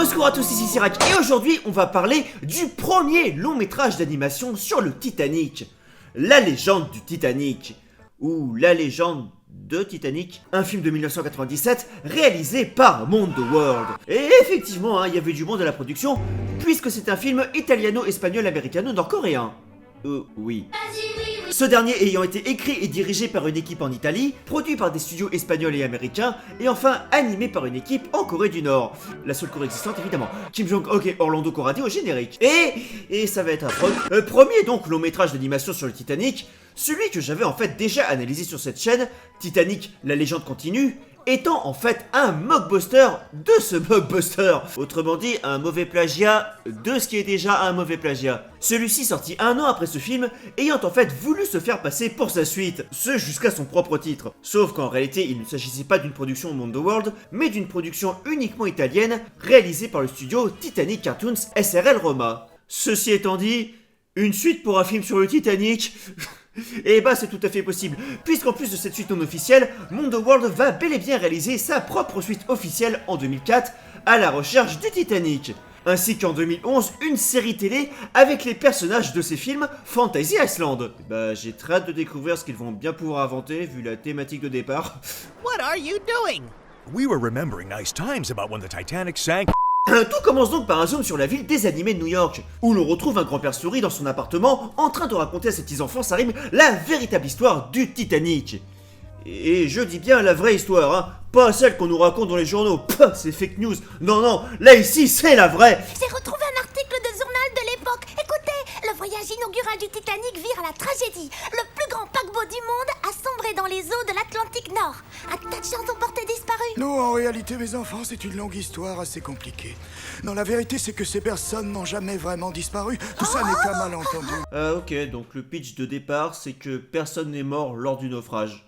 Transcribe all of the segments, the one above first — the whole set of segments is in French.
Au secours à tous, ici Sirac, et aujourd'hui on va parler du premier long métrage d'animation sur le Titanic. La légende du Titanic, ou La légende de Titanic, un film de 1997 réalisé par Mondo World. Et effectivement, il y avait du monde à la production, puisque c'est un film italiano-espagnol-américano-nord-coréen. Oui. Ce dernier ayant été écrit et dirigé par une équipe en Italie, produit par des studios espagnols et américains, et enfin animé par une équipe en Corée du Nord. La seule Corée existante évidemment. Kim Jong-ok et Orlando Corradi au générique. Et ça va être un premier donc long métrage d'animation sur le Titanic, celui que j'avais en fait déjà analysé sur cette chaîne, Titanic, la légende continue, étant en fait un mockbuster de ce mockbuster. Autrement dit, un mauvais plagiat de ce qui est déjà un mauvais plagiat. Celui-ci sorti un an après ce film, ayant en fait voulu se faire passer pour sa suite, ce jusqu'à son propre titre. Sauf qu'en réalité, il ne s'agissait pas d'une production Mondo World, mais d'une production uniquement italienne, réalisée par le studio Titanic Cartoons SRL Roma. Ceci étant dit, une suite pour un film sur le Titanic... Et bah c'est tout à fait possible, puisqu'en plus de cette suite non officielle, Mondo World va bel et bien réaliser sa propre suite officielle en 2004, à la recherche du Titanic. Ainsi qu'en 2011, une série télé avec les personnages de ces films, Fantasy Island. Bah j'ai très hâte de découvrir ce qu'ils vont bien pouvoir inventer, vu la thématique de départ. What are you doing? We were remembering nice times about when the Titanic sank. Tout commence donc par un zoom sur la ville désanimée de New York, où l'on retrouve un grand-père souris dans son appartement en train de raconter à ses petits-enfants Sarim la véritable histoire du Titanic. Et je dis bien la vraie histoire, hein, pas celle qu'on nous raconte dans les journaux, Pah, c'est fake news, non, là ici c'est la vraie. J'ai retrouvé un article de journal de l'époque. Écoutez, le voyage inaugural du Titanic vire à la tragédie. Le plus grand paquebot du monde a sombré dans les eaux de l'Atlantique Nord. Un tas de gens sont portés disparus. Non, en réalité, mes enfants, c'est une longue histoire assez compliquée. Non, la vérité, c'est que ces personnes n'ont jamais vraiment disparu. Tout ça n'est qu'un malentendu. Ah ok, donc le pitch de départ c'est que personne n'est mort lors du naufrage.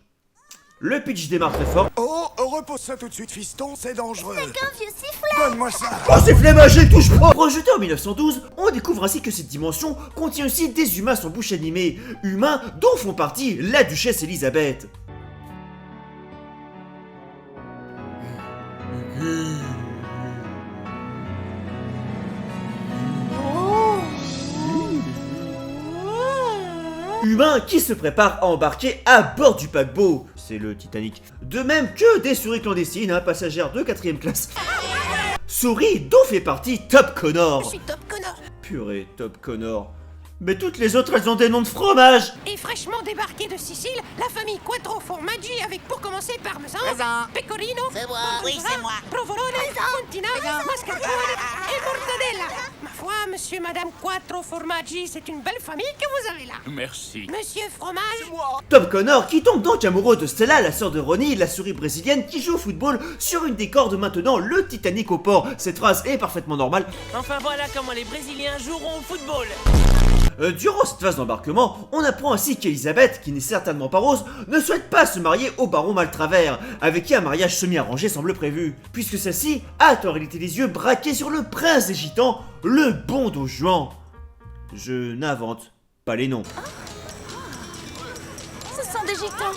Le pitch démarre très fort. Oh, repose ça tout de suite, fiston, c'est dangereux. C'est qu'un vieux sifflet. Donne-moi ça. Oh c'est flémagé, touche pas. Projeté en 1912, on découvre ainsi que cette dimension contient aussi des humains sans bouche animée, humains dont font partie la duchesse Elisabeth. Humains qui se préparent à embarquer à bord du paquebot, c'est le Titanic. De même que des souris clandestines, passagères de 4ème classe. Souris dont fait partie Top Connor. Je suis Top Connor. Purée, Top Connor. Mais toutes les autres, elles ont des noms de fromage. Et fraîchement débarqué de Sicile, la famille Quattro Formaggi avec pour commencer parmesan, pecorino, C'est moi. gorgonzola, Oui, c'est moi. provolone, fontina, mascarpone et mortadella. Ma foi, monsieur et madame Quattro Formaggi, c'est une belle famille que vous avez là. Merci. Monsieur Fromage, Top Connor qui tombe donc amoureux de Stella, la sœur de Ronnie, la souris brésilienne qui joue au football sur une des cordes maintenant le Titanic au port. Cette phrase est parfaitement normale. Enfin voilà comment les Brésiliens joueront au football. Durant cette phase d'embarquement, on apprend ainsi qu'Elisabeth, qui n'est certainement pas rose, ne souhaite pas se marier au baron Maltravers, avec qui un mariage semi-arrangé semble prévu, puisque celle-ci a en réalité les yeux braqués sur le prince des gitans, le bon Don Juan. Je n'invente pas les noms. Ce sont des gitans.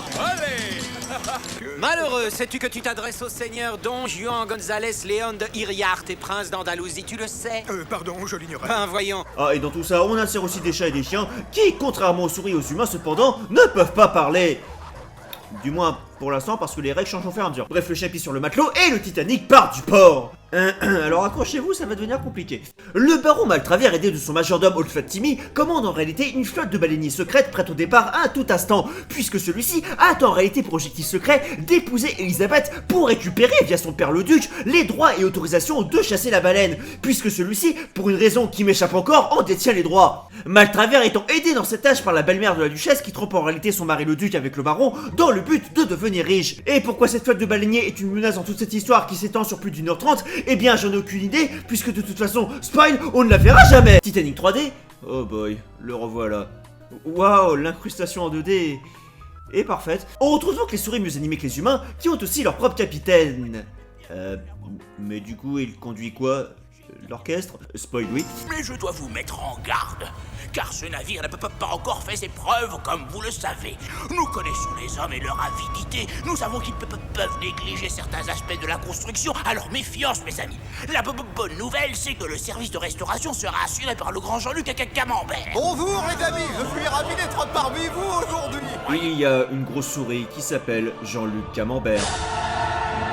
Malheureux, sais-tu que tu t'adresses au seigneur Don Juan González Léon de Iriarte et prince d'Andalousie, tu le sais? Pardon, je l'ignorais. Ben voyons. Ah, et dans tout ça, on insère aussi des chats et des chiens, qui, contrairement aux souris et aux humains cependant, ne peuvent pas parler. Du moins, pour l'instant, parce que les règles changent au fur et à mesure. Bref, le chien pisse sur le matelot et le Titanic part du port. Alors accrochez-vous, ça va devenir compliqué. Le baron Maltravers, aidé de son majordome Old Fat Timmy, commande en réalité une flotte de baleiniers secrètes prête au départ à tout instant, puisque celui-ci a en réalité pour objectif secret d'épouser Elisabeth pour récupérer, via son père le duc, les droits et autorisations de chasser la baleine, puisque celui-ci, pour une raison qui m'échappe encore, en détient les droits. Maltravers étant aidé dans cette tâche par la belle-mère de la duchesse qui trompe en réalité son mari le duc avec le baron dans le but de devenir riche. Et pourquoi cette flotte de baleiniers est une menace dans toute cette histoire qui s'étend sur plus d'1h30? Eh bien j'en ai aucune idée, puisque de toute façon, spoil, on ne la verra jamais. Titanic 3D? Oh boy, le revoilà. Waouh, l'incrustation en 2D est parfaite. On retrouve donc les souris mieux animées que les humains, qui ont aussi leur propre capitaine. Mais du coup, il conduit quoi? l'orchestre. Spoil, oui. Mais je dois vous mettre en garde, car ce navire n'a pas encore fait ses preuves, comme vous le savez. Nous connaissons les hommes et leur avidité. Nous savons qu'ils peuvent négliger certains aspects de la construction, alors méfiance, mes amis. La bonne nouvelle, c'est que le service de restauration sera assuré par le grand Jean-Luc Camembert. Bonjour les amis, je suis ravi d'être parmi vous aujourd'hui. Il y a une grosse souris qui s'appelle Jean-Luc Camembert.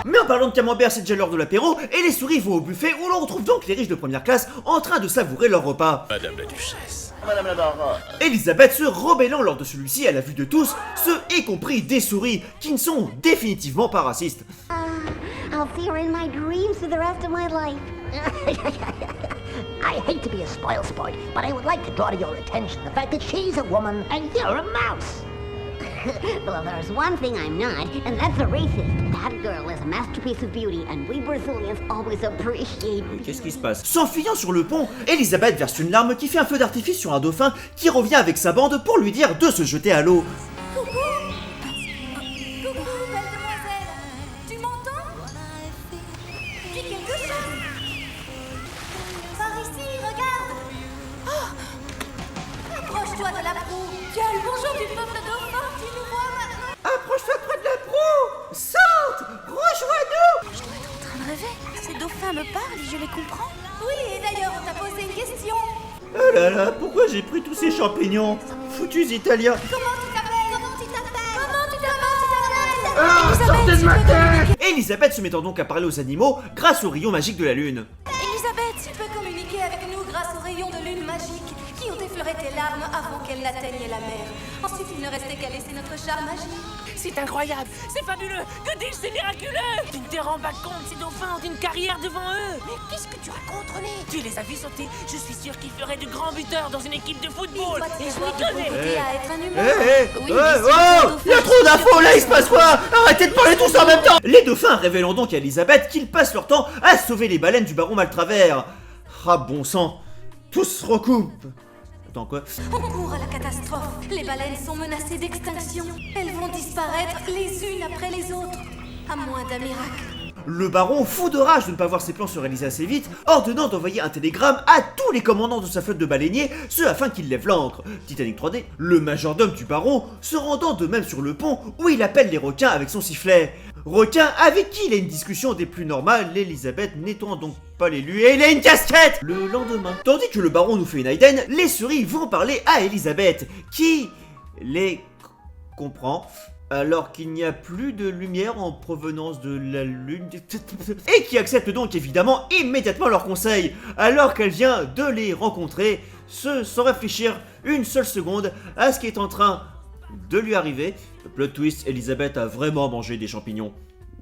Mais en parlant de Camembert, c'est déjà l'heure de l'apéro, et les souris vont au buffet où l'on retrouve donc les riches de première classe en train de savourer leur repas. Madame la Duchesse. Madame la baronne. Elisabeth se rebellant lors de celui-ci à la vue de tous, ceux y compris des souris, qui ne sont définitivement pas racistes. I'll see her in my dreams for the rest of my life. I hate to be a spoilsport, but I would like to draw to your attention the fact that she's a woman and you're a mouse. Well, there's one thing I'm not, and that's a racist. That girl is a masterpiece of beauty, and we Brazilians always appreciate... Qu'est-ce qui se passe? S'enfuyant sur le pont, Elisabeth verse une larme qui fait un feu d'artifice sur un dauphin qui revient avec sa bande pour lui dire de se jeter à l'eau. Coucou, belle demoiselle. Tu m'entends? Dis quelque chose. Par ici, regarde. Oh, approche-toi de la proue. Tu as le bonjour du peuple dauphin. Tu nous vois maintenant? Approche-toi près de la proue! Saute! Rejoins-nous! Je dois être en train de rêver. Ces dauphins me parlent et je les comprends. Oui, et d'ailleurs, on t'a posé une question. Oh là là, pourquoi j'ai pris tous ces champignons? Foutus Italiens! Comment tu t'appelles? Comment tu t'appelles? Comment tu t'appelles? Ah, sortez de ma tête! Elisabeth se mettant donc à parler aux animaux grâce au rayon magique de la lune. Elisabeth, tu peux communiquer avec nous grâce aux rayons de lune magique qui ont effleuré tes larmes avant qu'elles n'atteignent la mer. Ensuite, il ne restait qu'à laisser notre charme agir. C'est incroyable, c'est fabuleux, que dis-je, c'est miraculeux. Tu ne te rends pas compte, ces dauphins ont une carrière devant eux. Mais qu'est-ce que tu racontes, René? Tu les as vus sauter, je suis sûr qu'ils feraient de grands buteurs dans une équipe de football. Et je m'y connais. À être un Hé humain. hé! Oui, Oh! bien sûr, Il y a trop d'infos là, il se passe quoi? Arrêtez de parler tous en même temps! Les dauphins révélant donc à Elisabeth qu'ils passent leur temps à sauver les baleines du baron Maltravers. Ah bon sang, tous se recoupent. Attends quoi? On court à la catastrophe. Les baleines sont menacées d'extinction. Elles vont disparaître les unes après les autres. À moins d'un miracle. Le baron, fou de rage de ne pas voir ses plans se réaliser assez vite, ordonnant d'envoyer un télégramme à tous les commandants de sa flotte de baleiniers, ce afin qu'ils lèvent l'ancre. Titanic 3D, le majordome du baron, se rendant de même sur le pont où il appelle les requins avec son sifflet. Requin avec qui il a une discussion des plus normales, l'Elisabeth n'étant donc pas l'élu et il a une casquette le lendemain. Tandis que le baron nous fait une Hayden, les souris vont parler à Elisabeth, qui les comprend. Alors qu'il n'y a plus de lumière en provenance de la lune, et qui accepte donc évidemment immédiatement leurs conseils, alors qu'elle vient de les rencontrer, sans réfléchir une seule seconde à ce qui est en train de lui arriver. Plot twist, Elisabeth a vraiment mangé des champignons.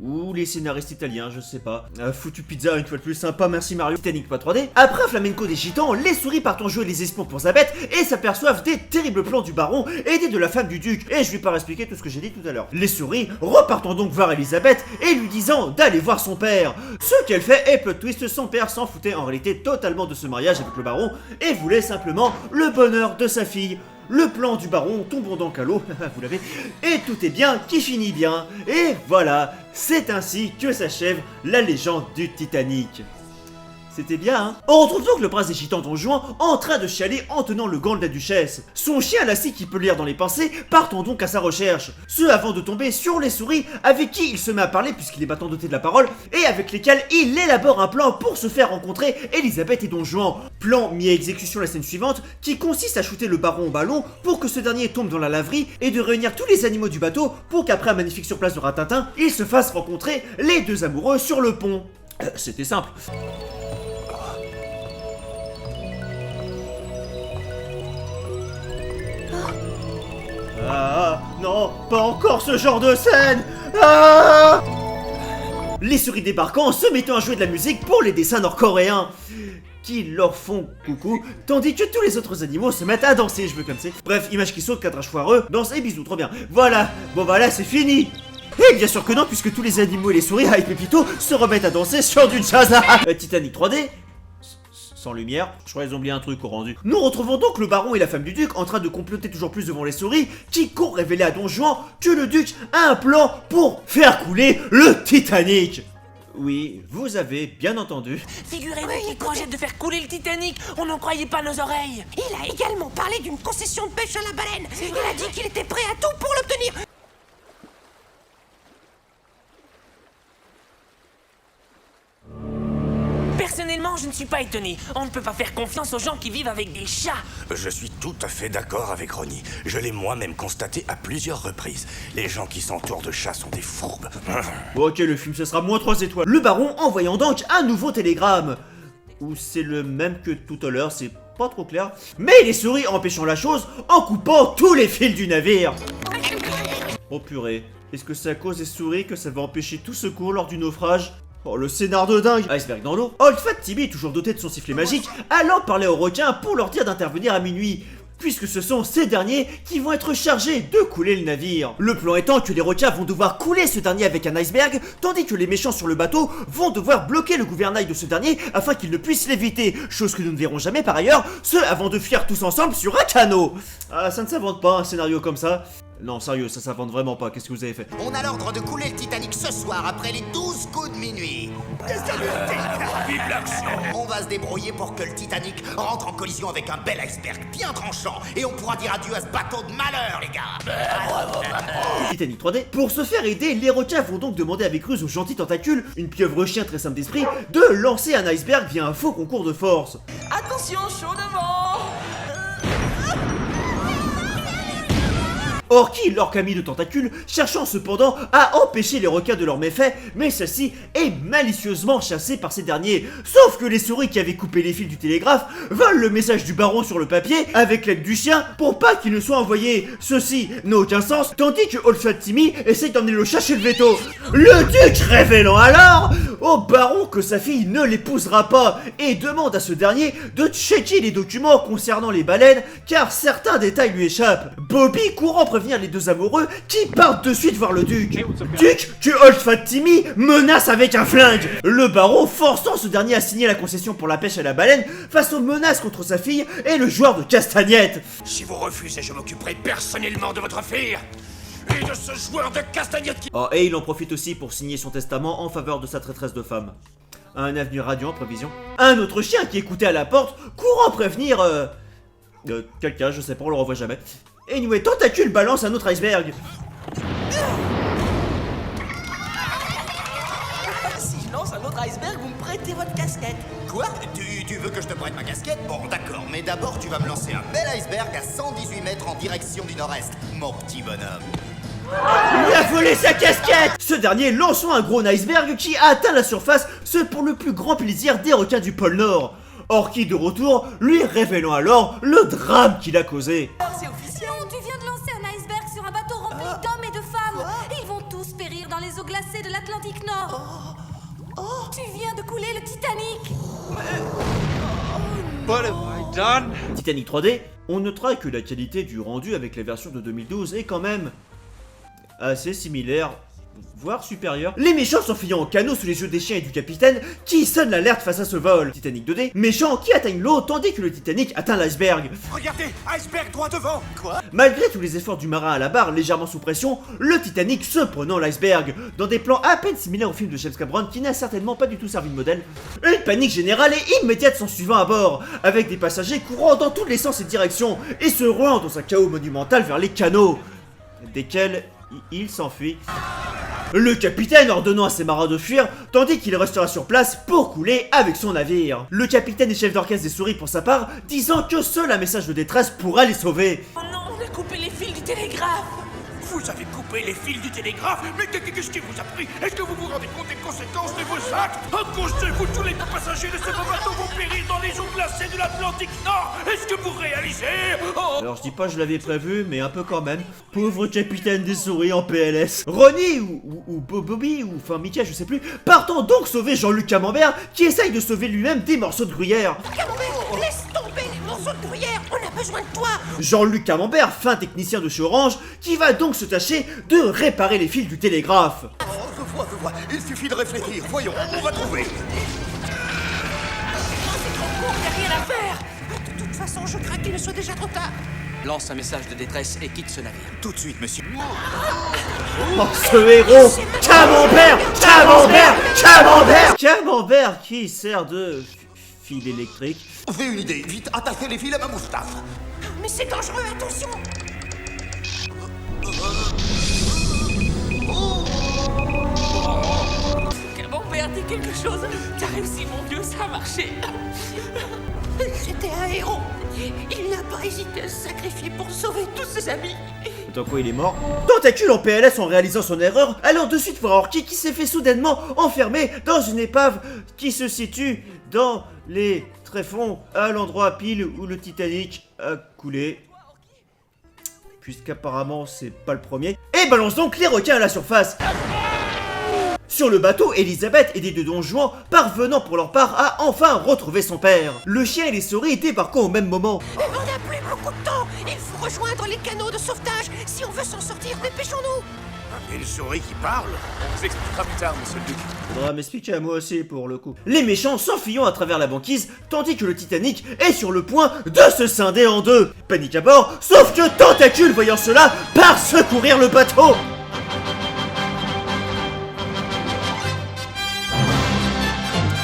Ou les scénaristes italiens, je sais pas. Foutu pizza, une fois de plus, sympa, merci Mario. Titanic pas 3D. Après un flamenco des gitans, les souris partent en jouer les espions pour Zabeth et s'aperçoivent des terribles plans du baron aidé de la femme du duc. Et je vais pas expliquer tout ce que j'ai dit tout à l'heure. Les souris repartant donc voir Elisabeth et lui disant d'aller voir son père. Ce qu'elle fait est plot twist, son père s'en foutait en réalité totalement de ce mariage avec le baron et voulait simplement le bonheur de sa fille. Le plan du baron tombant donc à l'eau, vous l'avez, et tout est bien qui finit bien. Et voilà, c'est ainsi que s'achève la légende du Titanic. C'était bien, hein? On retrouve donc le prince des gitans Don Juan en train de chialer en tenant le gant de la duchesse. Son chien Lassie, qui peut lire dans les pensées, partant donc à sa recherche. Ce avant de tomber sur les souris avec qui il se met à parler puisqu'il est maintenant doté de la parole et avec lesquels il élabore un plan pour se faire rencontrer Elisabeth et Don Juan. Plan mis à exécution la scène suivante qui consiste à shooter le baron au ballon pour que ce dernier tombe dans la laverie et de réunir tous les animaux du bateau pour qu'après un magnifique surplace de Ratintin, ils se fassent rencontrer les deux amoureux sur le pont. C'était simple. Ah non, pas encore ce genre de scène. Ah. Les souris débarquant se mettant à jouer de la musique pour les dessins nord-coréens qui leur font coucou, tandis que tous les autres animaux se mettent à danser, je veux comme c'est. Bref, image qui saute, cadrage foireux, danse et bisous, trop bien. Voilà, bon voilà, c'est fini. Et bien sûr que non, puisque tous les animaux et les souris, avec Pépito, se remettent à danser sur du jazz. Titanic 3D sans lumière, je crois qu'ils ont oublié un truc au rendu. Nous retrouvons donc le baron et la femme du duc en train de comploter toujours plus devant les souris, qui courent révéler à Don Juan que le duc a un plan pour faire couler le Titanic. Oui, vous avez bien entendu. Figurez-vous qu'il projette de faire couler le Titanic. On n'en croyait pas nos oreilles. Il a également parlé d'une concession de pêche à la baleine. Il a dit qu'il était prêt à tout pour l'obtenir. Personnellement, je ne suis pas étonné. On ne peut pas faire confiance aux gens qui vivent avec des chats. Je suis tout à fait d'accord avec Ronnie. Je l'ai moi-même constaté à plusieurs reprises. Les gens qui s'entourent de chats sont des fourbes. Bon, ok, le film, ce sera moins 3 étoiles. Le baron envoyant donc un nouveau télégramme. Ou c'est le même que tout à l'heure, c'est pas trop clair. Mais les souris empêchant la chose en coupant tous les fils du navire. Oh purée, est-ce que c'est à cause des souris que ça va empêcher tout secours lors du naufrage? Oh, le scénar de dingue! Iceberg dans l'eau. Old Fat Timmy, toujours doté de son sifflet magique, allant parler aux requins pour leur dire d'intervenir à minuit, puisque ce sont ces derniers qui vont être chargés de couler le navire. Le plan étant que les requins vont devoir couler ce dernier avec un iceberg, tandis que les méchants sur le bateau vont devoir bloquer le gouvernail de ce dernier afin qu'ils ne puissent l'éviter, chose que nous ne verrons jamais par ailleurs, ce avant de fuir tous ensemble sur un canot. Ah, ça ne s'invente pas un scénario comme ça. Non, sérieux, ça s'invente vraiment pas, qu'est-ce que vous avez fait? On a l'ordre de couler le Titanic ce soir après les 12 coups de minuit. Vive l'action! On va se débrouiller pour que le Titanic rentre en collision avec un bel iceberg bien tranchant et on pourra dire adieu à ce bateau de malheur, les gars. Titanic 3D. Pour se faire aider, les requins vont donc demander avec ruse au gentil tentacule, une pieuvre chien très simple d'esprit, de lancer un iceberg via un faux concours de force. Attention, chaud devant. Orky, l'orque ami de tentacule, cherchant cependant à empêcher les requins de leurs méfaits, mais celle-ci est malicieusement chassée par ces derniers. Sauf que les souris qui avaient coupé les fils du télégraphe volent le message du baron sur le papier avec l'aide du chien pour pas qu'il ne soit envoyé. Ceci n'a aucun sens, tandis que Old Fat Timmy essaye d'emmener le chat chez le veto. Le duc révélant alors au baron que sa fille ne l'épousera pas et demande à ce dernier de checker les documents concernant les baleines car certains détails lui échappent. Bobby courant prévenir les deux amoureux qui partent de suite voir le duc. Duc, que Old Fat Timmy menace avec un flingue. Le baron forçant ce dernier à signer la concession pour la pêche à la baleine face aux menaces contre sa fille et le joueur de castagnette. Si vous refusez, je m'occuperai personnellement de votre fille et de ce joueur de castagnette qui... Oh, et il en profite aussi pour signer son testament en faveur de sa traîtresse de femme. Un avenir radieux en prévision. Un autre chien qui écoutait à la porte, courant prévenir... quelqu'un, je sais pas, on le revoit jamais. Anyway, tentacule balance un autre iceberg. Si je lance un autre iceberg, vous me prêtez votre casquette. Quoi? Tu veux que je te prête ma casquette? Bon, d'accord, mais d'abord tu vas me lancer un bel iceberg à 118 mètres en direction du nord-est, mon petit bonhomme. Il a volé sa casquette. Ce dernier lançant un gros iceberg qui a atteint la surface, ce pour le plus grand plaisir des requins du pôle Nord. Orky de retour, lui révélant alors le drame qu'il a causé. C'est officiel. Non, tu viens de lancer un iceberg sur un bateau rempli d'hommes et de femmes. Ils vont tous périr dans les eaux glacées de l'Atlantique Nord. Tu viens de couler le Titanic. What have I done? Titanic 3D, on notera que la qualité du rendu avec la version de 2012 est quand même assez similaire, voire supérieure. Les méchants s'enfuyant en canot sous les yeux des chiens et du capitaine qui sonne l'alerte face à ce vol. Titanic 2D, méchants qui atteignent l'eau tandis que le Titanic atteint l'iceberg. Regardez, iceberg droit devant. Quoi? Malgré tous les efforts du marin à la barre légèrement sous pression, le Titanic se prenant l'iceberg, dans des plans à peine similaires au film de James Cameron qui n'a certainement pas du tout servi de modèle. Une panique générale et immédiate s'en suivant à bord, avec des passagers courant dans tous les sens et directions et se ruant dans un chaos monumental vers les canots, desquels il s'enfuit. Le capitaine ordonnant à ses marins de fuir, tandis qu'il restera sur place pour couler avec son navire. Le capitaine et chef d'orchestre des souris pour sa part, disant que seul un message de détresse pourra les sauver. Oh non, on a coupé les fils du télégraphe. Vous avez coupé les fils du télégraphe? Mais qu'est-ce qui vous a pris? Est-ce que vous vous rendez compte des conséquences de vos actes? À cause de vous, tous les passagers de ce beau bateau vont périr dans les eaux glacées de l'Atlantique Nord. Est-ce que vous réalisez? Alors je dis pas je l'avais prévu, mais un peu quand même. Pauvre capitaine des souris en PLS. Ronnie ou Bobby ou enfin Mika, je sais plus, partant donc sauver Jean-Luc Camembert qui essaye de sauver lui-même des morceaux de gruyère. Camembert, laisse tomber les morceaux de gruyère. On a besoin de toi. Jean-Luc Camembert, fin technicien de chez Orange, qui va donc se tâcher de réparer les fils du télégraphe. Oh, je vois, il suffit de réfléchir, voyons, on va trouver. C'est trop court, y'a rien à faire. De toute façon, je crains qu'il ne soit déjà trop tard. Lance un message de détresse et quitte ce navire. Tout de suite, monsieur. Oh, ce héros Camembert Camembert Camembert Camembert qui sert de fil électrique. J'ai une idée. Vite, attachez les fils à ma moustache. Mais c'est dangereux, attention! Camembert, dis quelque chose. T'as réussi, mon vieux, ça a marché. C'était un héros. Il n'a pas hésité à se sacrifier pour sauver tous ses amis. Tant quoi il est mort. Tentacule en PLS en réalisant son erreur, allant de suite voir Orky qui s'est fait soudainement enfermer dans une épave qui se situe dans les tréfonds à l'endroit pile où le Titanic a coulé. Puisqu'apparemment c'est pas le premier. Et balance donc les requins à la surface. Sur le bateau, Elisabeth, aidée de Don Juan, parvenant pour leur part à enfin retrouver son père. Le chien et les souris débarquent au même moment. On n'a plus beaucoup de temps. Il faut rejoindre les canaux de sauvetage. Si on veut s'en sortir, dépêchons-nous. Une souris qui parle? On vous expliquera plus tard, monsieur le duc. Faudra m'expliquer à moi aussi pour le coup. Les méchants s'enfuyant à travers la banquise, tandis que le Titanic est sur le point de se scinder en deux. Panique à bord, sauf que Tentacule, voyant cela, part secourir le bateau.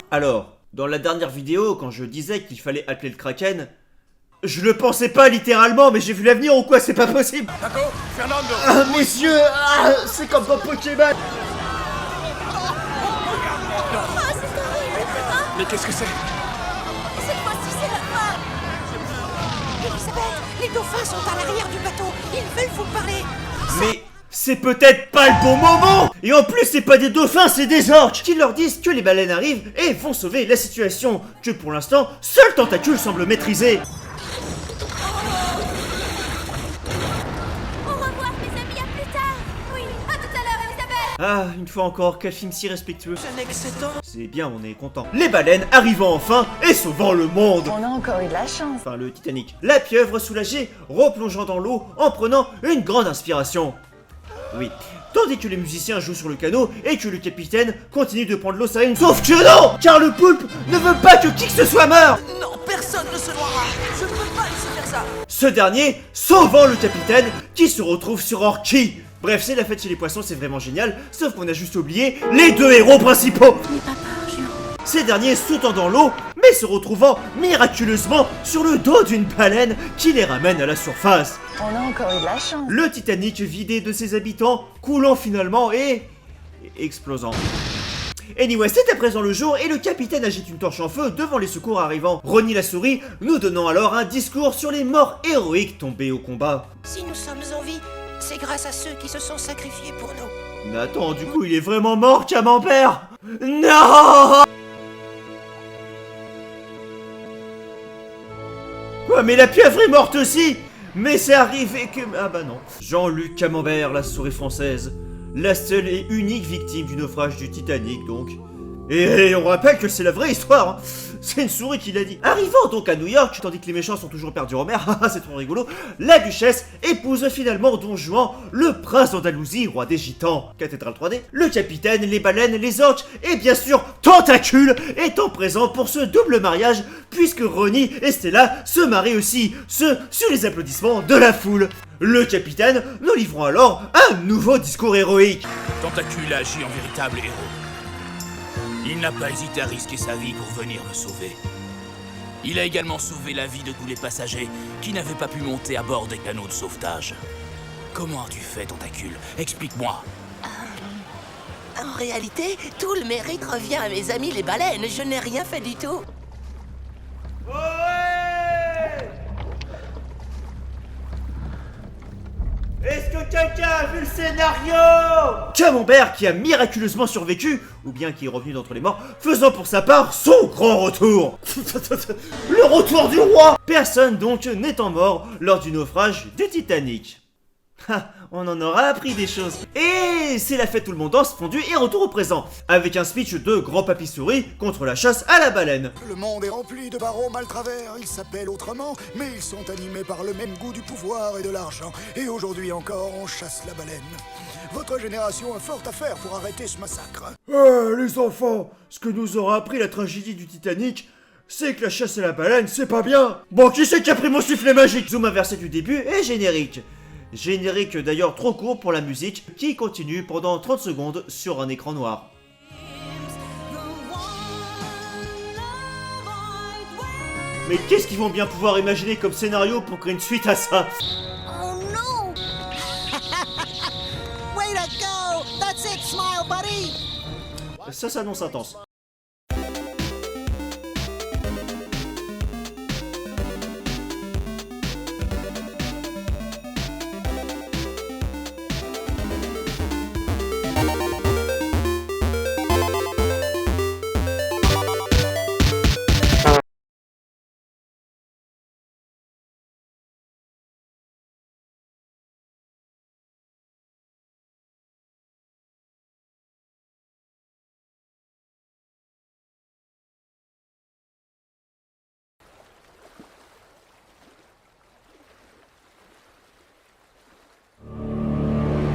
Alors, dans la dernière vidéo, quand je disais qu'il fallait appeler le Kraken, je le pensais pas littéralement, mais j'ai vu l'avenir ou quoi, c'est pas possible. Paco, Fernando. Ah, messieurs, c'est comme dans Pokémon. Mais qu'est-ce que c'est? Cette fois-ci, c'est la fin. Elisabeth, les dauphins sont à l'arrière du bateau. Ils veulent vous parler. Mais c'est peut-être pas le bon moment. Et en plus, c'est pas des dauphins, c'est des orques qui leur disent que les baleines arrivent et vont sauver la situation, que pour l'instant, seul Tentacule semble maîtriser. Au revoir, mes amis, à plus tard. Oui, à tout à l'heure, Elisabeth. Ah, une fois encore, quel film si respectueux. Ce n'est que 7 ans. C'est bien, on est content. Les baleines arrivant enfin et sauvant le monde. On a encore eu de la chance. Enfin, le Titanic. La pieuvre soulagée, replongeant dans l'eau en prenant une grande inspiration. Oui. Tandis que les musiciens jouent sur le canot et que le capitaine continue de prendre l'eau saline. Sauf que non! Car le poulpe ne veut pas que qui que ce soit meure! Non, personne ne se noiera. Je ne peux pas laisser faire ça. Ce dernier sauvant le capitaine qui se retrouve sur Orky. Bref, c'est la fête chez les poissons, c'est vraiment génial. Sauf qu'on a juste oublié les deux héros principaux. N'aie pas peur, Juan. Ces derniers sautant dans l'eau, mais se retrouvant miraculeusement sur le dos d'une baleine qui les ramène à la surface. On a encore eu de la chance. Le Titanic vidé de ses habitants, coulant finalement et explosant. Anyway, c'est à présent le jour et le capitaine agite une torche en feu devant les secours arrivant. Ronnie la souris nous donnant alors un discours sur les morts héroïques tombés au combat. Si nous sommes en vie, c'est grâce à ceux qui se sont sacrifiés pour nous. Mais attends, du coup il est vraiment mort, Camembert? Non! Ouais, mais la pieuvre est morte aussi! Mais c'est arrivé que... Ah bah non. Jean-Luc Camembert, la souris française. La seule et unique victime du naufrage du Titanic, donc. Et on rappelle que c'est la vraie histoire, hein. C'est une souris qui l'a dit. Arrivant donc à New York, tandis que les méchants sont toujours perdus en mer, c'est trop rigolo, la duchesse épouse finalement Don Juan, le prince d'Andalousie, roi des gitans. Cathédrale 3D. Le capitaine, les baleines, les orques et bien sûr Tentacule étant présents pour ce double mariage, puisque Ronnie et Stella se marient aussi, ce sur les applaudissements de la foule. Le capitaine nous livrant alors un nouveau discours héroïque. Tentacule agit en véritable héros. Il n'a pas hésité à risquer sa vie pour venir me sauver. Il a également sauvé la vie de tous les passagers qui n'avaient pas pu monter à bord des canots de sauvetage. Comment as-tu fait, Tentacule? Explique-moi. En réalité, tout le mérite revient à mes amis les baleines. Je n'ai rien fait du tout. Est-ce que quelqu'un a vu le scénario? Camembert qui a miraculeusement survécu, ou bien qui est revenu d'entre les morts, faisant pour sa part son grand retour. Le retour du roi. Personne donc n'étant mort lors du naufrage du Titanic. On en aura appris des choses. Et c'est la fête, tout le monde danse, fondu et retour au présent. Avec un speech de Grand Papy Souris contre la chasse à la baleine. Le monde est rempli de barreaux mal travers, ils s'appellent autrement, mais ils sont animés par le même goût du pouvoir et de l'argent. Et aujourd'hui encore, on chasse la baleine. Votre génération a fort à faire pour arrêter ce massacre. Les enfants, ce que nous aura appris la tragédie du Titanic C'est que la chasse à la baleine, c'est pas bien. Bon, qui c'est qui a pris mon sifflet magique? Zoom inversé du début et générique. Générique d'ailleurs trop court pour la musique, qui continue pendant 30 secondes sur un écran noir. Mais qu'est-ce qu'ils vont bien pouvoir imaginer comme scénario pour créer une suite à ça? Oh non! Way to go! That's it, smile, buddy! Ça s'annonce intense.